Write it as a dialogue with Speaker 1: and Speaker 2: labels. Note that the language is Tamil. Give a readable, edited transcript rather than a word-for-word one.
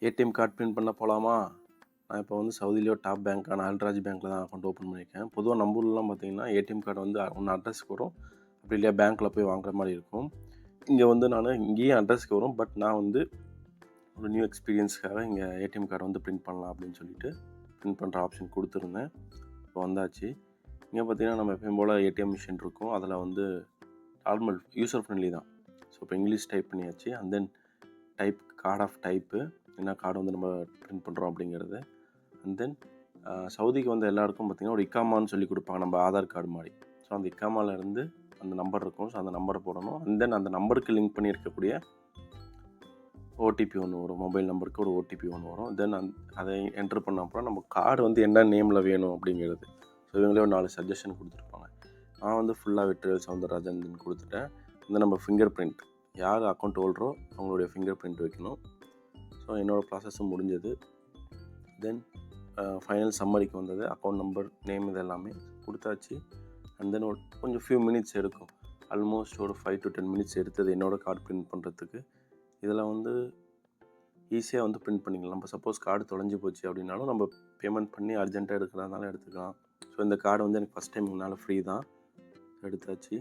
Speaker 1: ஏடிஎம் கார்டு பிரிண்ட் பண்ண போகலாமா? நான் இப்போ வந்து சவுதியிலேயோ டாப் பேங்க்கான அல்ராஜ் பேங்க்கில் தான் அக்கௌண்ட் ஓப்பன் பண்ணியிருக்கேன். பொதுவாக நம்ம ஊர்லலாம் பார்த்தீங்கன்னா ஏடிஎம் கார்டு வந்து ஒன்று அட்ரஸ்க்கு வரும், அப்படி இல்லையா பேங்க்கில் போய் வாங்குற மாதிரி இருக்கும். இங்கே வந்து நான் இங்கேயும் அட்ரஸ்க்கு வரும், பட் நான் வந்து ஒரு நியூ எக்ஸ்பீரியன்ஸ்க்காக இங்கே ஏடிஎம் கார்டு வந்து பிரிண்ட் பண்ணலாம் அப்படின்னு சொல்லிட்டு பிரிண்ட் பண்ணுற ஆப்ஷன் கொடுத்துருந்தேன். இப்போ வந்தாச்சு. இங்கே பார்த்தீங்கன்னா நம்ம எப்பயும் போல் ஏடிஎம் மிஷின் இருக்கும். அதில் வந்து நார்மல் யூசர் ஃப்ரெண்ட்லி தான். ஸோ இப்போ இங்கிலீஷ் டைப் பண்ணியாச்சு. And then type card of type, என்ன கார்டு வந்து நம்ம பிரிண்ட் பண்ணுறோம் அப்படிங்கிறது. அண்ட் தென் சவுதிக்கு வந்து எல்லாருக்கும் பார்த்திங்கன்னா ஒரு இக்காமான்னு சொல்லி கொடுப்பாங்க, நம்ம ஆதார் கார்டு மாதிரி. ஸோ அந்த இக்காமாவிலேருந்து அந்த நம்பர் இருக்கும். ஸோ அந்த நம்பரை போடணும். அண்ட் தென் அந்த நம்பருக்கு லிங்க் பண்ணியிருக்கக்கூடிய ஓடிபி ஒன்று வரும், மொபைல் நம்பருக்கு ஒரு ஓடிபி ஒன்று வரும். தென் அதை என்ட்ரு பண்ண அப்புறம் நம்ம கார்டு வந்து என்ன நேமில் வேணும் அப்படிங்கிறது. ஸோ இவங்களே ஒரு 4 சஜஷன் கொடுத்துருப்பாங்க. நான் வந்து ஃபுல்லாக வெற்றிவேல் சவுந்தரராஜன் கொடுத்துட்டேன். இந்த நம்ம ஃபிங்கர் பிரிண்ட், யார் அக்கௌண்ட் ஹோல்டரோ அவங்களுடைய ஃபிங்கர் பிரிண்ட் வைக்கணும். ஸோ என்னோடய ப்ராசஸும் முடிஞ்சது. தென் ஃபைனல் சம்மரிக்கு வந்தது. அக்கௌண்ட் நம்பர், நேம் இது எல்லாமே கொடுத்தாச்சு. அண்ட் தென் ஒரு கொஞ்சம் ஃபியூ மினிட்ஸ் எடுக்கும். ஆல்மோஸ்ட் ஒரு 5 to 10 மினிட்ஸ் எடுத்தது என்னோடய கார்டு பிரிண்ட் பண்ணுறதுக்கு. இதில் வந்து ஈஸியாக வந்து பிரிண்ட் பண்ணிக்கலாம். நம்ம சப்போஸ் கார்டு தொலைஞ்சு போச்சு அப்படின்னாலும் நம்ம பேமெண்ட் பண்ணி அர்ஜென்ட்டாக எடுக்கிறதுனால எடுத்துக்கலாம். ஸோ இந்த கார்டு வந்து எனக்கு ஃபஸ்ட் டைம் இதனால் ஃப்ரீ தான், எடுத்தாச்சு.